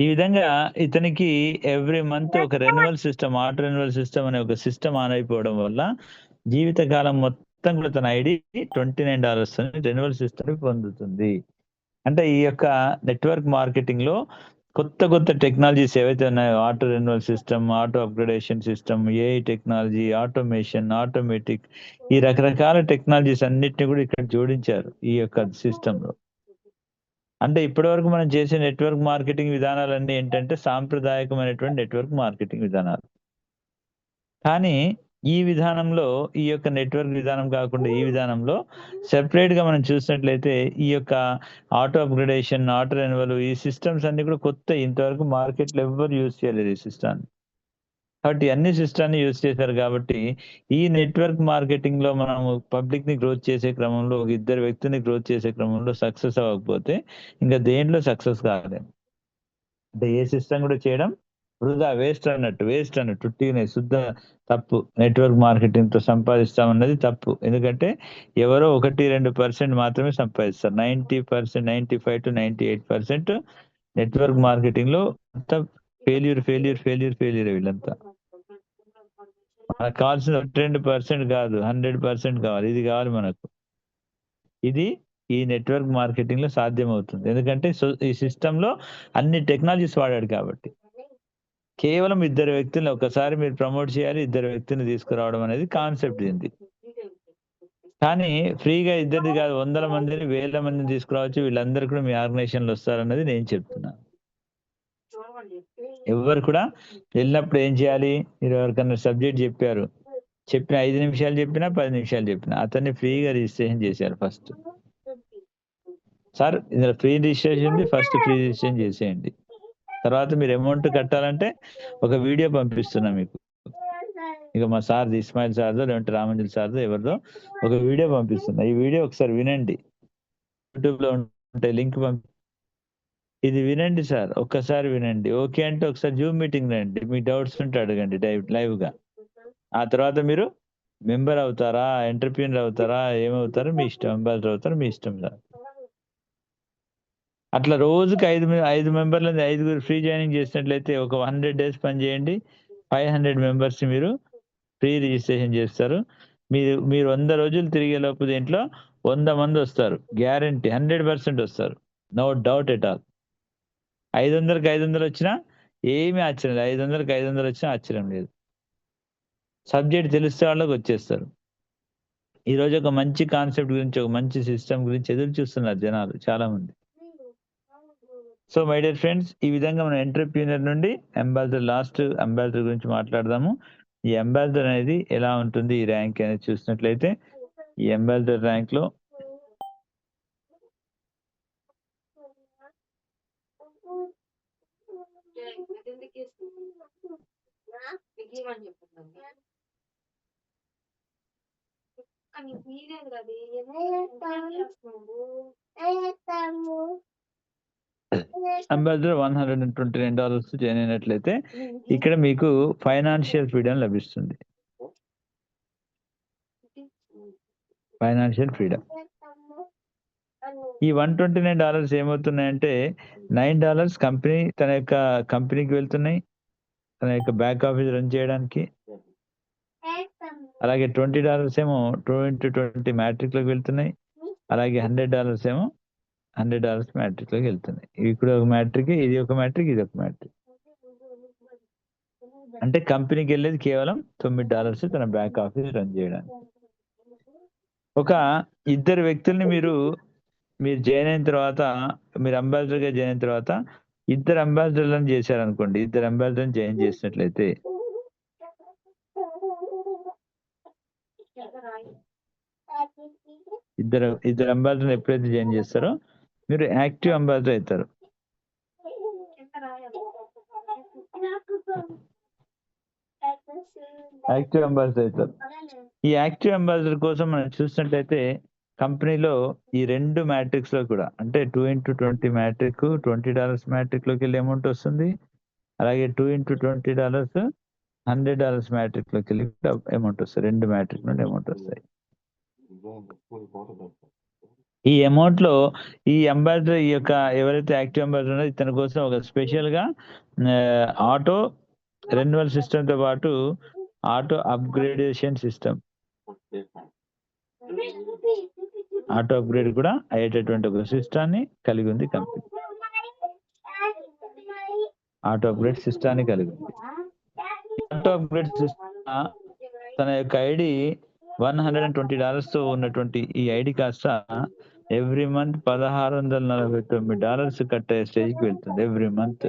ఈ విధంగా ఇతనికి ఎవ్రీ మంత్ ఒక renewal system, auto renewal system అనే ఒక సిస్టమ్ ఆన్ అయిపోవడం వల్ల జీవితకాలం మొత్తం కూడా తన ఐడీ $29 అని రెన్యువల్ సిస్టమ్ పొందుతుంది. అంటే ఈ యొక్క నెట్వర్క్ మార్కెటింగ్‌లో కొత్త టెక్నాలజీస్ ఏవైతే ఉన్నాయో auto renewal system, auto upgradation system, AI technology, automation, automatic ఈ రకరకాల టెక్నాలజీస్ అన్నిటిని కూడా ఇక్కడ జోడించారు ఈ యొక్క సిస్టమ్‌లో. అంటే ఇప్పటివరకు మనం చేసే నెట్వర్క్ మార్కెటింగ్ విధానాలన్నీ ఏంటంటే సాంప్రదాయకమైనటువంటి నెట్వర్క్ మార్కెటింగ్ విధానాలు. కానీ ఈ విధానంలో ఈ యొక్క నెట్వర్క్ విధానం కాకుండా ఈ విధానంలో సెపరేట్‌గా మనం చూసినట్లయితే ఈ యొక్క ఆటో అప్‌గ్రేడేషన్, ఆటో రెన్యువల్ ఈ సిస్టమ్స్ అన్నీ కూడా కొత్తయి. ఇంతవరకు మార్కెట్‌లో ఎవ్వరు యూజ్ చేయలేదు ఈ సిస్టమ్‌ని. కాబట్టి అన్ని సిస్టమ్‌ని యూజ్ చేశారు కాబట్టి ఈ నెట్వర్క్ మార్కెటింగ్‌లో మనము పబ్లిక్‌ని గ్రోత్ చేసే క్రమంలో ఒక ఇద్దరు వ్యక్తిని గ్రోత్ చేసే క్రమంలో సక్సెస్ అవ్వకపోతే ఇంక దేంట్లో సక్సెస్ కాలేము. అంటే ఏ సిస్టమ్ కూడా చేయడం వృధా వేస్ట్ అన్నట్టు ఉట్టిగనే తప్పు. నెట్వర్క్ మార్కెటింగ్‌తో సంపాదిస్తామన్నది తప్పు. ఎందుకంటే ఎవరో 1, 2% మాత్రమే సంపాదిస్తారు. 90%, 95-98% నెట్వర్క్ మార్కెటింగ్‌లో అంతా ఫెయిల్యూరే వీళ్ళంతా. మనకు కావాల్సింది 1, 2% కాదు. 100% కావాలి. ఇది కావాలి మనకు. ఇది ఈ నెట్వర్క్ మార్కెటింగ్‌లో సాధ్యమవుతుంది. ఎందుకంటే ఈ సిస్టమ్‌లో అన్ని టెక్నాలజీస్ వాడాడు కాబట్టి. కేవలం ఇద్దరు వ్యక్తుల్ని ఒకసారి మీరు ప్రమోట్ చేయాలి. ఇద్దరు వ్యక్తిని తీసుకురావడం అనేది కాన్సెప్ట్ దీనిది. కానీ ఫ్రీగా ఇద్దరిది కాదు, వందల మందిని, వేల మందిని తీసుకురావచ్చు. వీళ్ళందరూ కూడా మీ ఆర్గనైజేషన్‌లో వస్తారన్నది నేను చెప్తున్నాను. ఎవ్వరు కూడా వెళ్ళినప్పుడు ఏం చేయాలి? మీరు ఎవరికన్నా సబ్జెక్ట్ చెప్పారు. చెప్పిన 5 నిమిషాలు చెప్పినా, 10 నిమిషాలు చెప్పినా అతన్ని ఫ్రీగా రిజిస్ట్రేషన్ చేశారు ఫస్ట్. సార్ ఇందులో ఫ్రీ రిజిస్ట్రేషన్ ఉంది. ఫస్ట్ ఫ్రీ రిజిస్ట్రేషన్ చేసేయండి. తర్వాత మీరు అమౌంట్ కట్టాలంటే ఒక వీడియో పంపిస్తున్నా మీకు. ఇక మా సార్‌ది, ఇస్మాయిల్ సార్‌దో లేదంటే రామంజల్ సార్‌దో ఎవరిదో ఒక వీడియో పంపిస్తున్నా. ఈ వీడియో ఒకసారి వినండి. యూట్యూబ్‌లో ఉంటే లింక్ ఇది వినండి సార్. ఒక్కసారి వినండి. ఓకే అంటే ఒకసారి జూమ్ మీటింగ్ రండి. మీకు డౌట్స్ ఉంటే అడగండి లైవ్‌గా. ఆ తర్వాత మీరు మెంబర్ అవుతారా? ఎంటర్‌ప్రెన్యూర్ అవుతారా? ఏమవుతారో మీ ఇష్టం. అంబాసిడర్ అవుతారో మీ ఇష్టం సార్. అట్లా రోజుకి 5 మెంబర్లని 5గురు ఫ్రీ జాయినింగ్ చేసినట్లయితే ఒక 100 డేస్ పని చేయండి. 500 మెంబర్స్‌ని మీరు ఫ్రీ రిజిస్ట్రేషన్ చేస్తారు. మీరు 100 రోజులు తిరిగే లోపు దీంట్లో 100 మందొస్తారు. గ్యారంటీ 100% వస్తారు. No doubt at all. 500కి 500 వచ్చినా ఏమీ ఆశ్చర్యం లేదు. 500కి 500 వచ్చినా ఆశ్చర్యం లేదు. సబ్జెక్ట్ తెలిస్తే వాళ్ళకొచ్చేస్తారు. ఈరోజు ఒక మంచి కాన్సెప్ట్ గురించి, ఒక మంచి సిస్టమ్ గురించి ఎదురు చూస్తున్నారు జనాలు చాలామంది. సో మై డియర్ ఫ్రెండ్స్, ఈ విధంగా మనం ఎంటర్‌ప్రెన్యూర్ నుండి అంబాసిడర్ గురించి మాట్లాడదాము. ఈ అంబాసిడర్ అనేది ఎలా ఉంటుంది? ఈ ర్యాంక్ అనేది చూసినట్లయితే ఈ అంబాసిడర్ ర్యాంక్‌లో అంబాసిడర్ $129 జాయిన్ అయినట్లయితే ఇక్కడ మీకు ఫైనాన్షియల్ ఫ్రీడమ్ లభిస్తుంది. Financial freedom. ఈ $129 ఏమవుతున్నాయంటే $9 తన యొక్క కంపెనీకి వెళ్తున్నాయి. తన యొక్క బ్యాక్ ఆఫీస్ రన్ చేయడానికి. అలాగే $20 ఏమో 2x20 మ్యాట్రిక్‌లోకి వెళ్తున్నాయి. అలాగే $100 ఏమో $100 మ్యాట్రిక్‌లోకి వెళ్తున్నాయి. ఇప్పుడు ఒక మ్యాట్రిక్, ఇది ఒక మ్యాట్రిక్, ఇది ఒక మ్యాట్రిక్. అంటే కంపెనీకి వెళ్ళేది కేవలం $9 తన బ్యాక్ ఆఫీస్ రన్ చేయడానికి. ఒక ఇద్దరు వ్యక్తుల్ని మీరు జాయిన్ అయిన తర్వాత, మీరు అంబాసిడర్‌గా జాయిన్ అయిన తర్వాత ఇద్దరు అంబాసిడర్‌లను చేశారనుకోండి. ఇద్దరు అంబాసిడర్‌ని జాయిన్ చేసినట్లయితే ఇద్దరు అంబాసిడర్‌ని ఎప్పుడైతే జాయిన్ చేస్తారో మీరు యాక్టివ్ అంబాసిడర్ అవుతారు. యాక్టివ్ అంబాసిడర్ అవుతారు. ఈ యాక్టివ్ అంబాసిడర్ కోసం మనం చూసినట్లయితే కంపెనీలో ఈ 2 మ్యాట్రిక్స్‌లో కూడా, అంటే 2x20 మ్యాట్రిక్, $20 మ్యాట్రిక్‌లోకి వెళ్ళే అమౌంట్ వస్తుంది. అలాగే 2x20 $100 మ్యాట్రిక్‌లోకి వెళ్ళి అమౌంట్ వస్తాయి. 2 మ్యాట్రిక్ నుండి అమౌంట్ వస్తాయి. ఈ అమౌంట్‌లో ఈ అంబాసిడర్, ఈ యొక్క ఎవరైతే యాక్టివ్ అంబాసిడర్ ఉన్నారో ఇతని కోసం ఒక స్పెషల్‌గా ఆటో రెన్యువల్ సిస్టమ్‌తో పాటు auto upgradation system, auto upgrade కూడా అయ్యేటటువంటి ఒక సిస్టాన్ని కలిగి ఉంది కంపెనీ. ఆటో అప్‌గ్రేడ్ సిస్టాన్ని కలిగి ఉంది. ఆటో అప్‌గ్రేడ్ సిస్టమ్ తన యొక్క ఐడి $120తో ఉన్నటువంటి ఈ ఐడి కాస్త ఎవ్రీ మంత్ $1,649 కట్టే స్టేజ్‌కి వెళ్తుంది ఎవ్రీ మంత్.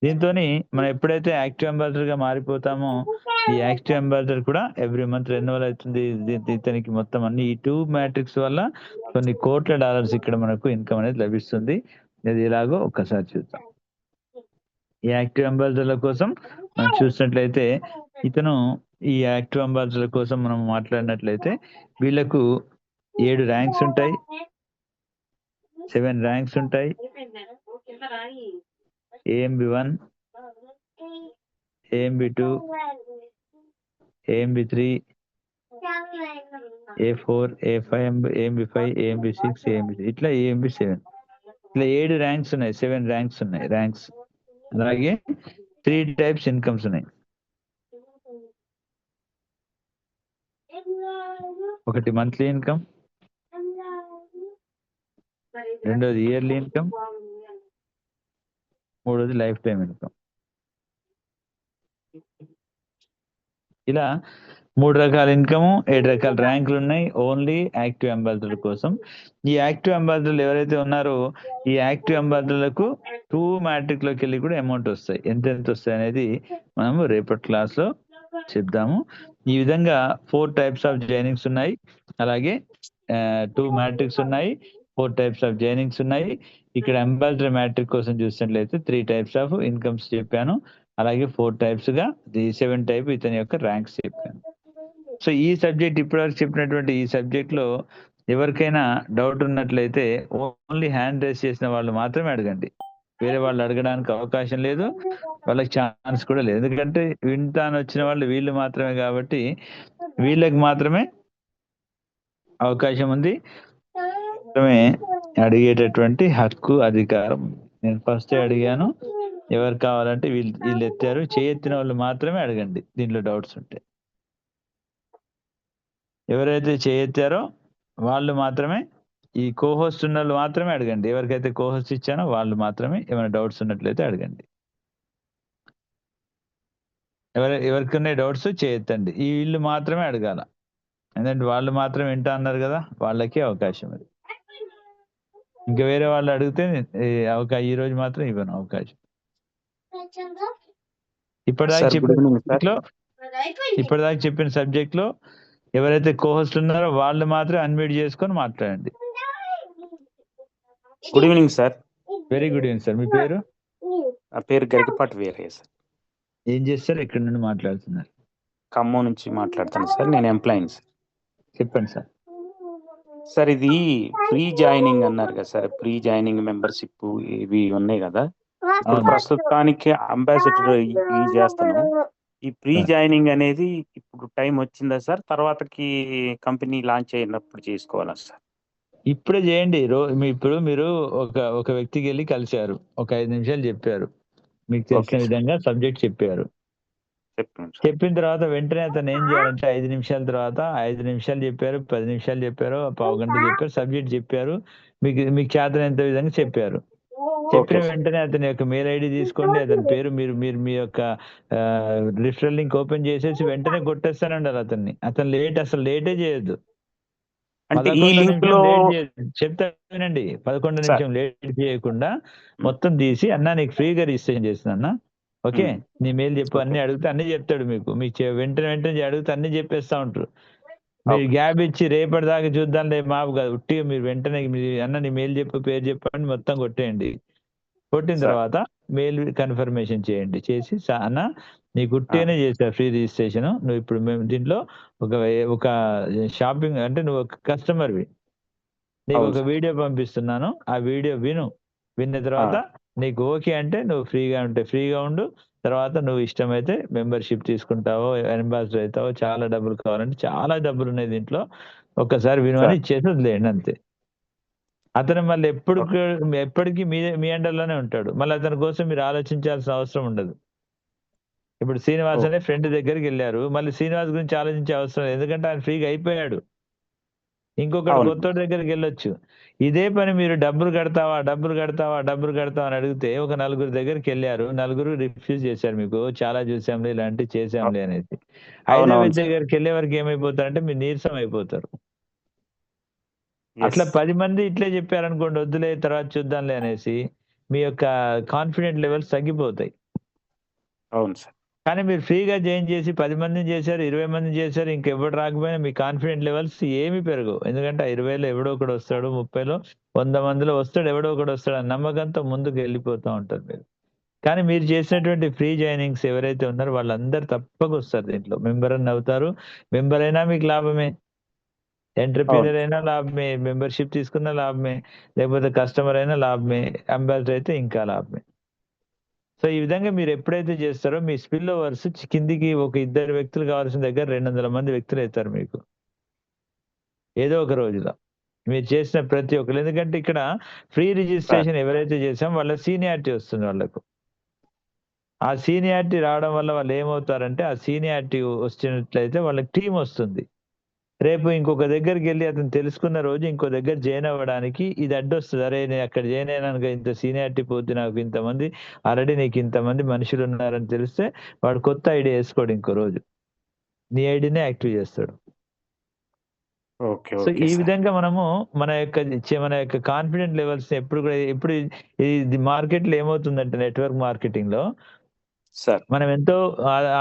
దీంతోని మనం ఎప్పుడైతే యాక్టివ్ అంబాసిడర్‌గా మారిపోతామో ఈ యాక్టివ్ అంబాసిడర్ కూడా ఎవ్రీ మంత్ రెన్యువల్ అవుతుంది. ఇతనికి మొత్తం అన్ని ఈ 2 మ్యాట్రిక్స్ వల్ల కొన్ని కోట్ల డాలర్స్ ఇక్కడ మనకు ఇన్‌కమ్ అనేది లభిస్తుంది. ఇది ఎలాగో ఒక్కసారి చూద్దాం. ఈ యాక్టివ్ అంబాసిడర్‌ల కోసం మనం చూసినట్లయితే ఈ యాక్టివ్ అంబాసిడర్‌ల కోసం మనం మాట్లాడినట్లయితే వీళ్ళకు 7 ర్యాంక్స్ ఉంటాయి. 7 ర్యాంక్స్ ఉంటాయి. AMB1, AMB2, AMB3, A4, A5, AMB5, AMB6, AMB6 ఇట్లా AMB7 ఇట్లా 7 ర్యాంక్స్ ఉన్నాయి. 7 ర్యాంక్స్ ఉన్నాయి. ర్యాంక్స్. అలాగే 3 టైప్స్ ఇన్కమ్స్ ఉన్నాయి. ఒకటి మంత్లీ ఇన్కమ్, రెండోది ఇయర్లీ ఇన్కమ్, మూడోది లైఫ్ టైమ్ ఇన్కమ్. ఇలా 3 రకాల ఇన్కము, 7 రకాల ర్యాంకులున్నాయి. ఓన్లీ యాక్టివ్ అంబాసిడర్ కోసం. ఈ యాక్టివ్ అంబాసిడర్లు ఎవరైతే ఉన్నారో, ఈ యాక్టివ్ అంబాసిడర్లకు 2 మ్యాట్రిక్‌లోకెళ్ళి కూడా అమౌంట్ వస్తాయి. ఎంతెంత వస్తాయనేది మనము రేపటి క్లాస్‌లో చెప్దాము. ఈ విధంగా 4 టైప్స్ ఆఫ్ జాయినింగ్స్ ఉన్నాయి. అలాగే 2 మ్యాట్రిక్స్ ఉన్నాయి. 4 టైప్స్ ఆఫ్ జాయినింగ్స్ ఉన్నాయి. ఇక్కడ అంబాసిడర్ మ్యాట్రిక్ కోసం చూసినట్లయితే 3 టైప్స్ ఆఫ్ ఇన్కమ్స్ చెప్పాను. అలాగే 4 టైప్స్‌గా ది 7 టైప్ ఇతని యొక్క ర్యాంక్స్ చెప్పాను. సో, ఈ సబ్జెక్ట్ ఇప్పటివరకు చెప్పినటువంటి ఈ సబ్జెక్ట్‌లో ఎవరికైనా డౌట్ ఉన్నట్లయితే ఓన్లీ హ్యాండ్ రైజ్ చేసిన వాళ్ళు మాత్రమే అడగండి. వేరే వాళ్ళు అడగడానికి అవకాశం లేదు. వాళ్ళకి ఛాన్స్ కూడా లేదు. ఎందుకంటే వింటానొచ్చిన వాళ్ళు వీళ్ళు మాత్రమే కాబట్టి వీళ్ళకి మాత్రమే అవకాశం ఉంది. మాత్రమే అడిగేటటువంటి హక్కు, అధికారం. నేను ఫస్టే అడిగాను. ఎవరు కావాలంటే వీళ్ళు ఎత్తారు. చేయెత్తిన వాళ్ళు మాత్రమే అడగండి దీంట్లో డౌట్స్ ఉంటే. ఎవరైతే చేయెత్తారో వాళ్ళు మాత్రమే, ఈ కోహోస్ట్ ఉన్నోళ్ళు మాత్రమే అడగండి. ఎవరికైతే కోహోస్ట్ ఇచ్చానో వాళ్ళు మాత్రమే ఏమైనా డౌట్స్ ఉన్నట్లయితే అడగండి. ఎవరికున్నాయి డౌట్స్ చేయెత్తండి. వీళ్ళు మాత్రమే అడగాల. ఎందుకంటే వాళ్ళు మాత్రమే వింటా అన్నారు కదా! వాళ్ళకే అవకాశం అది. ఇంకా వేరే వాళ్ళు అడిగితే ఈ రోజు మాత్రం ఇవ్వను అవకాశం. ఇప్పటిదాకా చెప్పిన సబ్జెక్ట్‌లో ఎవరైతే కోహోస్ట్ ఉన్నారో వాళ్ళు మాత్రం అన్మ్యూట్ చేసుకొని మాట్లాడండి. Good evening sir. Very good evening sir. మీ పేరు? నా పేరు గరికపాటి వీరయ్య సార్. ఏం చేస్తారు? ఎక్కడి నుండి మాట్లాడుతున్నారు? ఖమ్మం నుంచి మాట్లాడుతాను సార్. నేను ఎంప్లాయీని సార్. చెప్పండి సార్. సార్, ఇది ప్రీ జాయినింగ్ అన్నారు కదా సార్. ప్రీ జాయినింగ్ మెంబర్షిప్ ఇవి ఉన్నాయి కదా. ఇప్పుడు ప్రస్తుతానికి అంబాసిడర్ ఇవి చేస్తున్నాం. ఈ ప్రీ జాయినింగ్ అనేది ఇప్పుడు టైం వచ్చిందా సార్? తర్వాతకి కంపెనీ లాంచ్ అయినప్పుడు చేసుకోవాలా సార్? ఇప్పుడే చేయండి. ఇప్పుడు మీరు ఒక వ్యక్తికి వెళ్ళి కలిశారు. ఒక 5 నిమిషాలు చెప్పారు. మీకు తెలిసిన విధంగా సబ్జెక్ట్ చెప్పారు. చెప్పిన తర్వాత వెంటనే అతను ఏం చేయాలంటే 5 నిమిషాల తర్వాత 5 నిమిషాలు చెప్పారు, 10 నిమిషాలు చెప్పారు, పావుగంట చెప్పారు, సబ్జెక్ట్ చెప్పారు. మీకు చేతనైనంత విధంగా చెప్పారు. చెప్పిన వెంటనే అతని యొక్క మెయిల్ ఐడి తీసుకోండి. అతని పేరు మీరు మీ యొక్క రిఫరల్ లింక్ ఓపెన్ చేసేసి వెంటనే కొట్టేస్తానండి అతన్ని. అతను అసలు లేటే చేయొద్దు. అంటే ఈ లింక్ లో చెప్తా వినండి. 11 నిమిషం లేట్ చేయకుండా మొత్తం తీసి అన్నా నీకు ఫ్రీగా రిజిస్ట్రేషన్ చేస్తున్నా. ఓకే, నీ మెయిల్ చెప్పు, అన్ని అడిగితే అన్ని చెప్తాడు. మీకు వెంటనే అడిగితే అన్ని చెప్పేస్తా ఉంటారు. మీరు గ్యాప్ ఇచ్చి రేపటి దాకా చూద్దాంలే మాపు కాదు. ఉట్టిగా మీరు వెంటనే అన్న నీ మెయిల్ చెప్పు, పేరు చెప్పండి, మొత్తం కొట్టేయండి. కొట్టిన తర్వాత మెయిల్ కన్ఫర్మేషన్ చేయండి. చేసి అన్న నీకు ఉట్టిగానే చేశారు ఫ్రీ రిజిస్ట్రేషన్. నువ్వు ఇప్పుడు మేము దీంట్లో ఒక షాపింగ్ అంటే నువ్వు ఒక కస్టమర్వి. నీకు ఒక వీడియో పంపిస్తున్నాను. ఆ వీడియో విన్న తర్వాత నీకు ఓకే అంటే నువ్వు ఫ్రీగా ఉండు. తర్వాత నువ్వు ఇష్టమైతే మెంబర్షిప్ తీసుకుంటావో, అంబాసిడర్ అవుతావో, చాలా డబ్బులు కావాలంటే చాలా డబ్బులు ఉన్నాయి దీంట్లో. ఒక్కసారి వినుమని ఇచ్చేసి వదిలేయండి అంతే. అతను మళ్ళీ ఎప్పటికీ మీ అండర్లోనే ఉంటాడు. మళ్ళీ అతని కోసం మీరు ఆలోచించాల్సిన అవసరం ఉండదు. ఇప్పుడు శ్రీనివాస్ అనే ఫ్రెండ్ దగ్గరికి వెళ్ళారు. మళ్ళీ శ్రీనివాస్ గురించి ఆలోచించే అవసరం లేదు. ఎందుకంటే ఆయన ఫ్రీగా అయిపోయాడు. ఇంకొకటి కొత్తోడి దగ్గరికి వెళ్ళొచ్చు. ఇదే పని మీరు డబ్బులు కడతావా అని అడిగితే ఒక నలుగురు దగ్గరికి వెళ్ళారు. నలుగురు రిఫ్యూజ్ చేశారు. మీకు చాలా చూసాంలే, ఇలాంటివి చేసాంలే అనేసి. ఐదవ దగ్గరికి వెళ్ళే వరకు ఏమైపోతారంటే మీరు నీరసం అయిపోతారు. అట్లా 10 మంది ఇట్లే చెప్పారనుకోండి, వద్దులే తర్వాత చూద్దాంలే అనేసి మీ యొక్క కాన్ఫిడెంట్ లెవెల్స్ తగ్గిపోతాయి. అవును సార్. కానీ మీరు ఫ్రీగా జాయిన్ చేసి 10 మందిని చేశారు, 20 మందిని చేశారు, ఇంకెవరు రాకపోయినా మీ కాన్ఫిడెంట్ లెవెల్స్ ఏమీ పెరగవు. ఎందుకంటే 20లో ఎవడో ఒకడు వస్తాడు, 30లో 100 మందిలో వస్తాడు, ఎవడో ఒకడు వస్తాడు అని నమ్మకంతో ముందుకు వెళ్ళిపోతూ ఉంటారు మీరు. కానీ మీరు చేసినటువంటి ఫ్రీ జాయినింగ్స్ ఎవరైతే ఉన్నారో వాళ్ళందరూ తప్పక వస్తారు దీంట్లో. మెంబర్ అని అవుతారు. మెంబర్ అయినా మీకు లాభమే, ఎంటర్‌ప్రెన్యూర్ అయినా లాభమే, మెంబర్షిప్ తీసుకున్న లాభమే, లేకపోతే కస్టమర్ అయినా లాభమే, అంబాసిడర్ అయితే ఇంకా లాభమే. సో, ఈ విధంగా మీరు ఎప్పుడైతే చేస్తారో మీ స్పిల్ ఓవర్స్ కిందికి ఒక ఇద్దరు వ్యక్తులు కావాల్సిన దగ్గర 200 మంది వ్యక్తులు అవుతారు మీకు. ఏదో ఒక రోజులో. మీరు చేసిన ప్రతి ఒక్కరు. ఎందుకంటే ఇక్కడ ఫ్రీ రిజిస్ట్రేషన్ ఎవరైతే చేసామో వాళ్ళ సీనియారిటీ వస్తుంది వాళ్ళకు. ఆ సీనియారిటీ రావడం వల్ల వాళ్ళు ఏమవుతారంటే ఆ సీనియారిటీ వచ్చినట్లయితే వాళ్ళకి టీమ్ వస్తుంది. రేపు ఇంకొక దగ్గరికి వెళ్ళి అతను తెలుసుకున్న రోజు ఇంకో దగ్గర జాయిన్ అవ్వడానికి ఇది అడ్డొస్తుంది. అరే నేను అక్కడ జాయిన్ అయినాను, ఇంత సీనియారిటీ పోద్ది, నాకు ఇంతమంది ఆల్రెడీ నీకు ఇంతమంది మనుషులు ఉన్నారని తెలిస్తే వాడు కొత్త ఐడి వేసుకోడు, ఇంకో రోజు నీ ఐడినే యాక్టివ్ చేస్తాడు. ఓకే సో ఓకే ఈ సార్. విధంగా మనము మన యొక్క కాన్ఫిడెంట్ లెవెల్స్ ఎప్పుడు కూడా ఇప్పుడు ఇది మార్కెట్ లో ఏమవుతుందంటే నెట్వర్క్ మార్కెటింగ్ లో సార్ మనం ఎంతో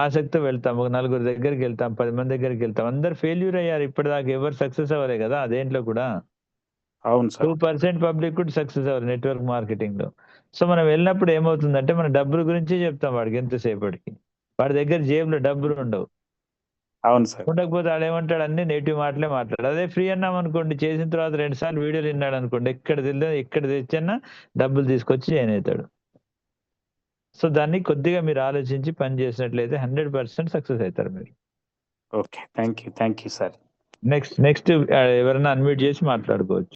ఆసక్తితో వెళ్తాం, ఒక నలుగురు దగ్గరికి వెళ్తాం, 10 మంది దగ్గరికి వెళ్తాం, అందరు ఫెయిల్యూర్ అయ్యారు, ఇప్పటిదాకా ఎవరు సక్సెస్ అవ్వలే కదా అదేంట్లో కూడా. అవును సార్. 2% పబ్లిక్ కూడా సక్సెస్ అవ్వరు నెట్వర్క్ మార్కెటింగ్ లో. సో మనం వెళ్ళినప్పుడు ఏమవుతుందంటే మన డబ్బుల గురించి చెప్తాం వాడికి ఎంతసేపటికి, వాడి దగ్గర జేబులో డబ్బులు ఉండవు. అవును సార్. ఉండకపోతే ఆడేమంటాడు, అన్ని నెగిటివ్ మాటలే మాట్లాడు. అదే ఫ్రీ అన్నాం అనుకోండి, చేసిన తర్వాత 2 సార్లు వీడియోలు విన్నాడు అనుకోండి, ఎక్కడ తెచ్చన్నా డబ్బులు తీసుకొచ్చి జాయిన్ అవుతాడు. సో దాన్ని కొద్దిగా మీరు ఆలోచించి పని చేసినట్లయితే 100% సక్సెస్ అవుతారు మీరు. Okay, thank you sir. Next ఎవరైనా అన్మ్యూట్ చేసి మాట్లాడుకోవచ్చు.